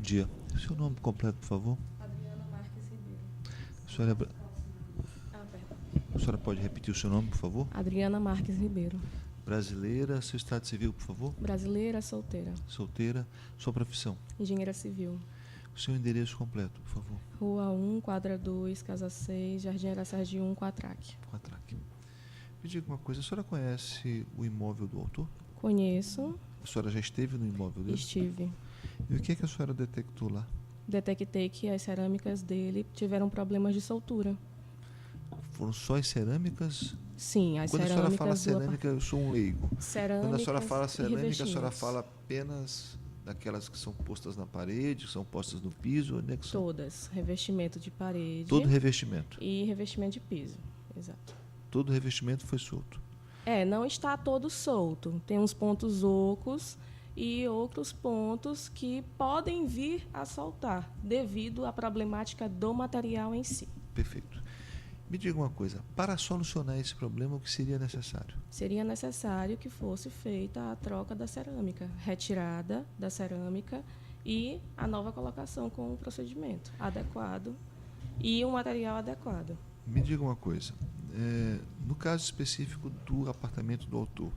dia. Seu nome completo, por favor? Adriana Marques Ribeiro. A senhora, Perdão. a senhora pode repetir o seu nome, por favor? Adriana Marques Ribeiro. Brasileira, seu estado civil, por favor? Brasileira, solteira. Solteira, sua profissão. Engenheira civil. O seu endereço completo, por favor? Rua 1, quadra 2, casa 6, Jardim Araçagi 1, Quatraque. Quatraque. Me diga uma coisa, a senhora conhece o imóvel do autor? Conheço. A senhora já esteve no imóvel dele? Estive. E o que é que a senhora detectou lá? Detectei que as cerâmicas dele tiveram problemas de soltura. Foram só as cerâmicas? Sim, as Quando a cerâmicas... senhora fala cerâmica, eu sou um leigo. Cerâmicas. Quando a senhora fala e cerâmica, a senhora revestimentos. fala apenas daquelas que são postas na parede, que são postas no piso? Onde é que são? Todas. Revestimento de parede. Todo revestimento? E revestimento de piso. Exato. Todo revestimento foi solto? Não está todo solto. Tem uns pontos ocos e outros pontos que podem vir a soltar devido à problemática do material em si. Perfeito. Me diga uma coisa, para solucionar esse problema, o que seria necessário? Seria necessário que fosse feita a troca da cerâmica, retirada da cerâmica e a nova colocação com um procedimento adequado e um material adequado. Me diga uma coisa, no caso específico do apartamento do autor,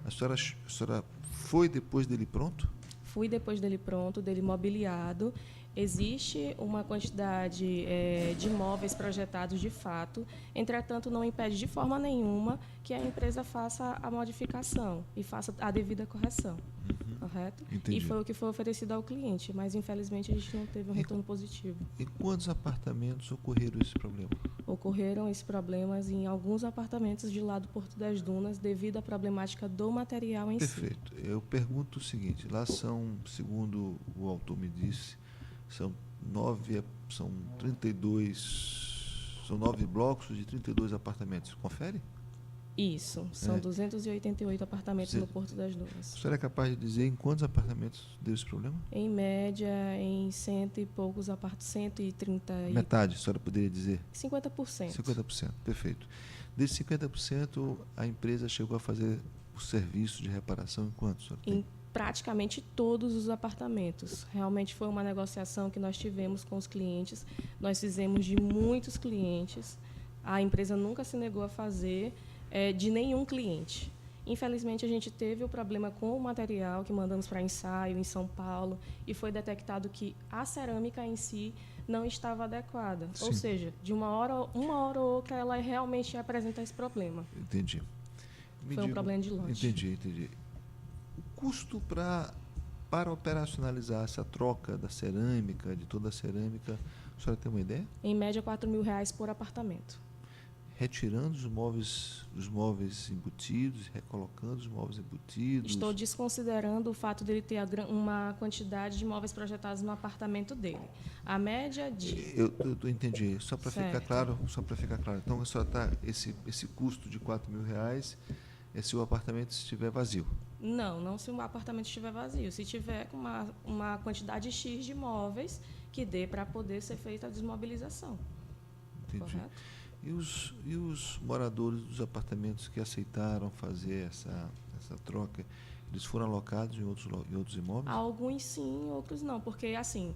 a senhora foi depois dele pronto? Fui depois dele pronto, dele mobiliado. Existe uma quantidade de imóveis projetados de fato, entretanto, não impede de forma nenhuma que a empresa faça a modificação e faça a devida correção. Correto? Entendi. E foi o que foi oferecido ao cliente, mas infelizmente a gente não teve um retorno positivo. Em quantos apartamentos ocorreram esse problema? Ocorreram esses problemas em alguns apartamentos de lá do Porto das Dunas devido à problemática do material em si. Perfeito. Eu pergunto o seguinte, lá são, segundo o autor me disse, são 9 blocos de 32 apartamentos. Confere? Isso, são 288 apartamentos no Porto das Dunas. A senhora é capaz de dizer em quantos apartamentos deu esse problema? Em média, em 100 e poucos apartamentos, 130 e... Metade, a senhora poderia dizer? 50%. 50%, perfeito. Desses 50%, a empresa chegou a fazer o serviço de reparação em quanto, senhora? Em praticamente todos os apartamentos. Realmente foi uma negociação que nós tivemos com os clientes. Nós fizemos de muitos clientes. A empresa nunca se negou a fazer de nenhum cliente. Infelizmente, a gente teve o problema com o material que mandamos para ensaio em São Paulo e foi detectado que a cerâmica em si não estava adequada. Sim. Ou seja, de uma hora ou outra, ela realmente apresenta esse problema. Entendi. Foi um problema de lote. Entendi. O custo para operacionalizar essa troca da cerâmica, de toda a cerâmica, a senhora tem uma ideia? Em média, R$4.000 por apartamento. Retirando os móveis embutidos, recolocando os móveis embutidos? Estou desconsiderando o fato dele ter uma quantidade de móveis projetados no apartamento dele. A média de... Eu entendi. Só para ficar claro. Então, a senhora está esse custo de R$4.000 é se o apartamento estiver vazio? Não se o apartamento estiver vazio. Se tiver com uma quantidade X de móveis que dê para poder ser feita a desmobilização. Entendi. Correto? E os moradores dos apartamentos que aceitaram fazer essa troca, eles foram alocados em outros imóveis? Alguns sim, outros não, porque assim,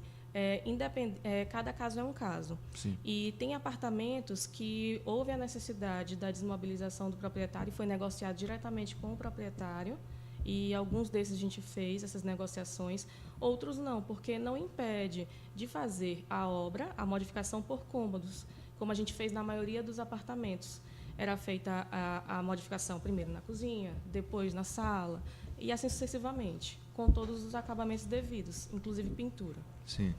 cada caso é um caso. Sim. E tem apartamentos que houve a necessidade da desmobilização do proprietário e foi negociado diretamente com o proprietário, e alguns desses a gente fez essas negociações, outros não, porque não impede de fazer a obra, a modificação por cômodos, como a gente fez na maioria dos apartamentos. Era feita a modificação primeiro na cozinha, depois na sala, e assim sucessivamente, com todos os acabamentos devidos, inclusive pintura. Sim.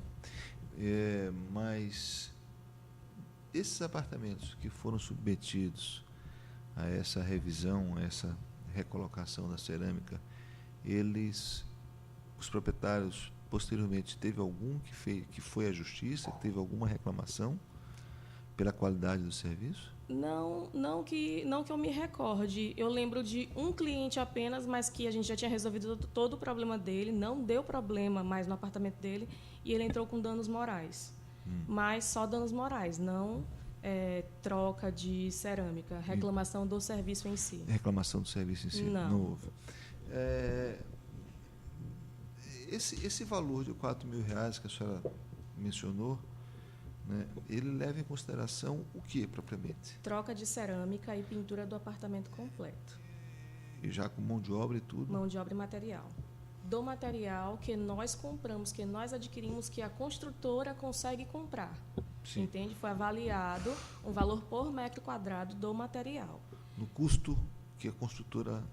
Mas esses apartamentos que foram submetidos a essa revisão, a essa recolocação da cerâmica, os proprietários, posteriormente, teve algum que foi à justiça, que teve alguma reclamação pela qualidade do serviço? Não que eu me recorde. Eu lembro de um cliente apenas, mas que a gente já tinha resolvido todo o problema dele, não deu problema mais no apartamento dele, e ele entrou com danos morais. Mas só danos morais, não troca de cerâmica, reclamação do serviço em si. Reclamação do serviço em si? Não houve. Esse valor de R$ 4.000 que a senhora mencionou, né, ele leva em consideração o que, propriamente? Troca de cerâmica e pintura do apartamento completo. E já com mão de obra e tudo? Mão de obra e material. Do material que nós compramos, que nós adquirimos, que a construtora consegue comprar. Sim. Entende? Foi avaliado um valor por metro quadrado do material. No custo que a construtora...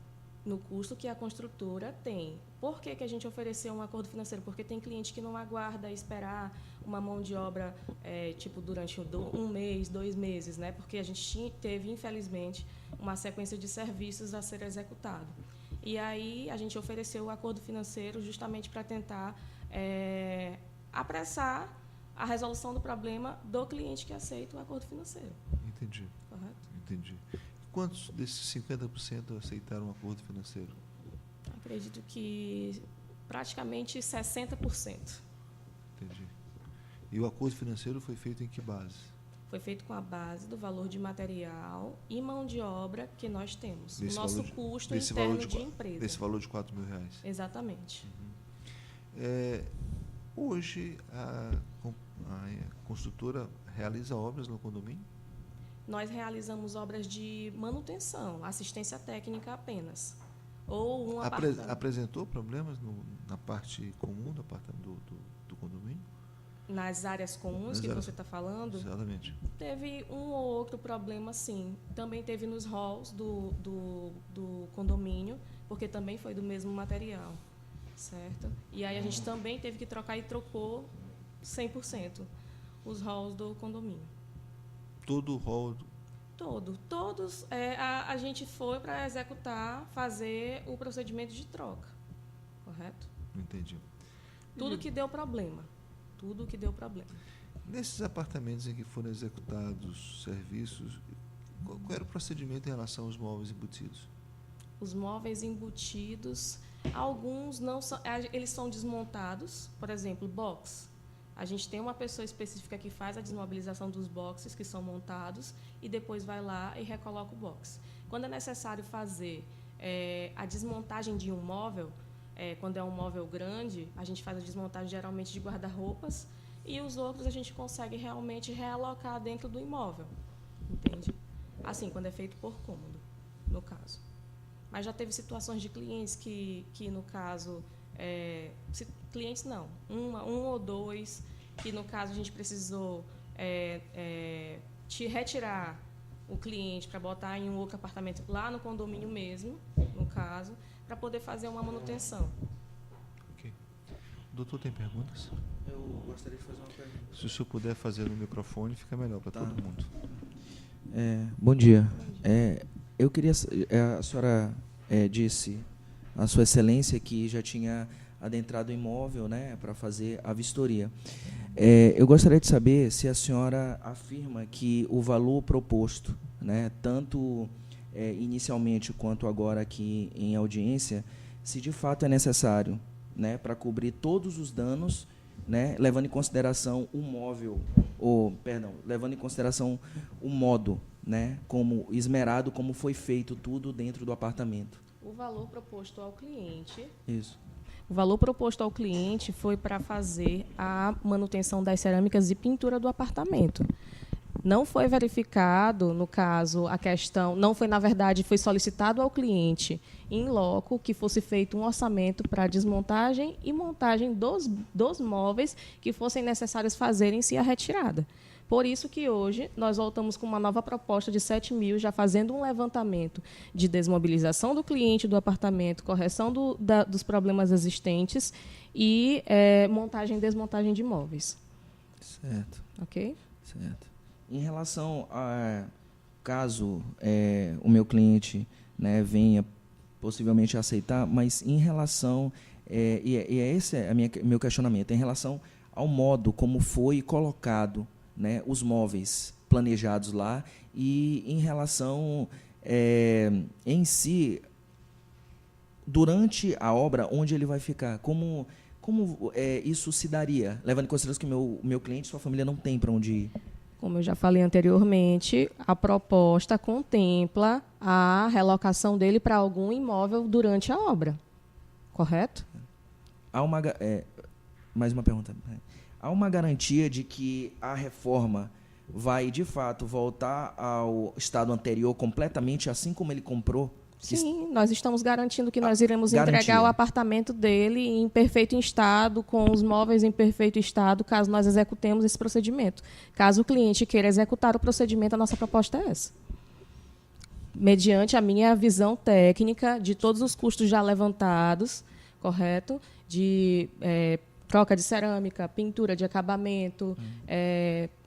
No custo que a construtora tem. Por que a gente ofereceu um acordo financeiro? Porque tem cliente que não aguarda esperar uma mão de obra durante um mês, 2 meses, né? Porque a gente teve, infelizmente, uma sequência de serviços a ser executado. E aí a gente ofereceu o acordo financeiro justamente para tentar apressar a resolução do problema do cliente que aceita o acordo financeiro. Entendi. Correto? Entendi. Quantos desses 50% aceitaram o acordo financeiro? Acredito que praticamente 60%. Entendi. E o acordo financeiro foi feito em que base? Foi feito com a base do valor de material e mão de obra que nós temos. O nosso custo interno de empresa. Desse valor de R$ 4.000? Exatamente. Hoje, a construtora realiza obras no condomínio? Nós realizamos obras de manutenção, assistência técnica apenas. Ou um apartamento. Apresentou problemas na parte comum do condomínio? Nas áreas comuns você está falando? Exatamente. Teve um ou outro problema, sim. Também teve nos halls do condomínio, porque também foi do mesmo material, certo? E aí a gente também teve que trocar e trocou 100% os halls do condomínio. Todo o hall? Todos. A gente foi para fazer o procedimento de troca, correto? Entendi. Tudo que deu problema. Nesses apartamentos em que foram executados serviços, qual era o procedimento em relação aos móveis embutidos? Os móveis embutidos, alguns não são, eles são desmontados, por exemplo, box. A gente tem uma pessoa específica que faz a desmobilização dos boxes que são montados e depois vai lá e recoloca o box. Quando é necessário fazer a desmontagem de um móvel, quando é um móvel grande, a gente faz a desmontagem geralmente de guarda-roupas e os outros a gente consegue realmente realocar dentro do imóvel, entende? Assim, quando é feito por cômodo, no caso. Mas já teve situações de clientes que no caso, clientes não, um ou dois, que no caso a gente precisou retirar o cliente para botar em um outro apartamento lá no condomínio mesmo, no caso, para poder fazer uma manutenção. Ok. O doutor tem perguntas? Eu gostaria de fazer uma pergunta. Se o senhor puder fazer no microfone, fica melhor para todo mundo. Bom dia. Eu queria... a senhora disse, a sua excelência, que já tinha adentrado o imóvel, né, para fazer a vistoria. Eu gostaria de saber se a senhora afirma que o valor proposto, né, tanto inicialmente quanto agora aqui em audiência, se de fato é necessário, né, para cobrir todos os danos, né, levando em consideração o móvel, levando em consideração o modo, né, como esmerado, como foi feito tudo dentro do apartamento. O valor proposto ao cliente... Isso. O valor proposto ao cliente foi para fazer a manutenção das cerâmicas e pintura do apartamento. Não foi verificado, no caso, a questão... Não foi, na verdade, foi solicitado ao cliente, em loco, que fosse feito um orçamento para desmontagem e montagem dos móveis que fossem necessários fazerem-se a retirada. Por isso que hoje nós voltamos com uma nova proposta de 7 mil, já fazendo um levantamento de desmobilização do cliente do apartamento, correção dos problemas existentes e montagem e desmontagem de imóveis. Certo. Ok? Certo. Em relação a caso o meu cliente, né, venha possivelmente aceitar, mas em relação, esse é meu questionamento, em relação ao modo como foi colocado, né, os móveis planejados lá e em relação em si, durante a obra, onde ele vai ficar, como isso se daria, levando em consideração que o meu cliente e sua família não tem para onde ir? Como eu já falei anteriormente, a proposta contempla a relocação dele para algum imóvel durante a obra, correto? Mais uma pergunta. Há uma garantia de que a reforma vai, de fato, voltar ao estado anterior completamente, assim como ele comprou? Sim, nós estamos garantindo que nós iremos Garantia. entregar o apartamento dele em perfeito estado, com os móveis em perfeito estado, caso nós executemos esse procedimento. Caso o cliente queira executar o procedimento, a nossa proposta é essa. Mediante a minha visão técnica de todos os custos já levantados, correto? De troca de cerâmica, pintura de acabamento,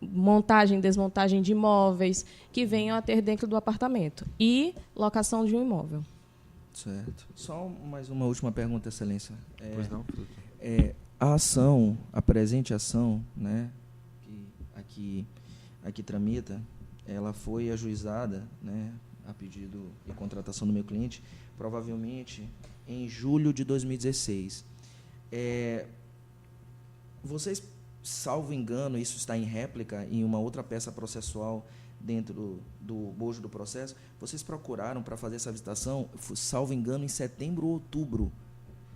montagem e desmontagem de imóveis que venham a ter dentro do apartamento e locação de um imóvel. Certo. Só mais uma última pergunta, Excelência. Pois não? A presente ação, né, que aqui tramita, ela foi ajuizada, né, a pedido e contratação do meu cliente, provavelmente em julho de 2016. Vocês, salvo engano, isso está em réplica em uma outra peça processual dentro do bojo do processo, vocês procuraram para fazer essa visitação, salvo engano, em setembro ou outubro,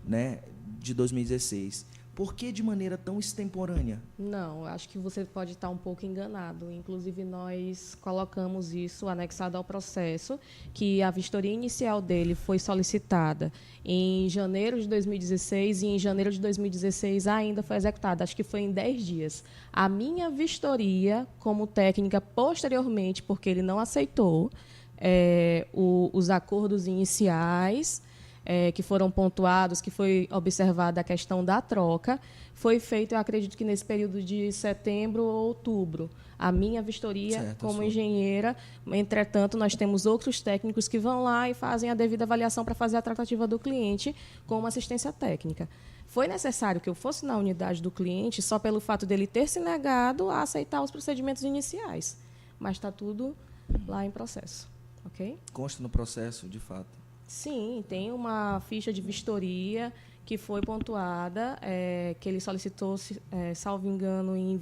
né, de 2016. Por que de maneira tão extemporânea? Não, acho que você pode estar um pouco enganado. Inclusive, nós colocamos isso anexado ao processo, que a vistoria inicial dele foi solicitada em janeiro de 2016 e em janeiro de 2016 ainda foi executada. Acho que foi em 10 dias. A minha vistoria, como técnica, posteriormente, porque ele não aceitou os acordos iniciais, que foram pontuados, que foi observada a questão da troca, foi feito, eu acredito que nesse período de setembro ou outubro. A minha vistoria, certo, como engenheira, entretanto, nós temos outros técnicos que vão lá e fazem a devida avaliação para fazer a tratativa do cliente com uma assistência técnica. Foi necessário que eu fosse na unidade do cliente só pelo fato dele ter se negado a aceitar os procedimentos iniciais. Mas está tudo lá em processo. Ok? Consta no processo, de fato. Sim, tem uma ficha de vistoria que foi pontuada, que ele solicitou, salvo engano, em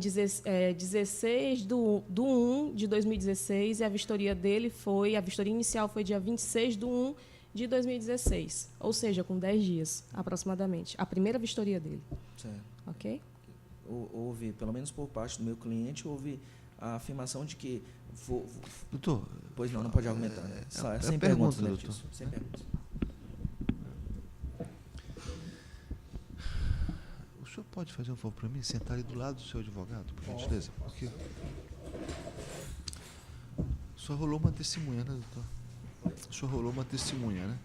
16 de 1 de 2016, e a vistoria dele a vistoria inicial foi dia 26 de 1 de 2016, ou seja, com 10 dias, aproximadamente. A primeira vistoria dele. Certo. Ok? Houve, pelo menos por parte do meu cliente, houve a afirmação de que... Doutor... Pois não pode argumentar. Né? Sem pergunta, perguntas, doutor. Letícia. Sem perguntas. O senhor pode fazer um favor para mim? Sentar ali do lado do seu advogado, por gentileza? Porque só rolou uma testemunha, né, doutor? Só rolou uma testemunha, né?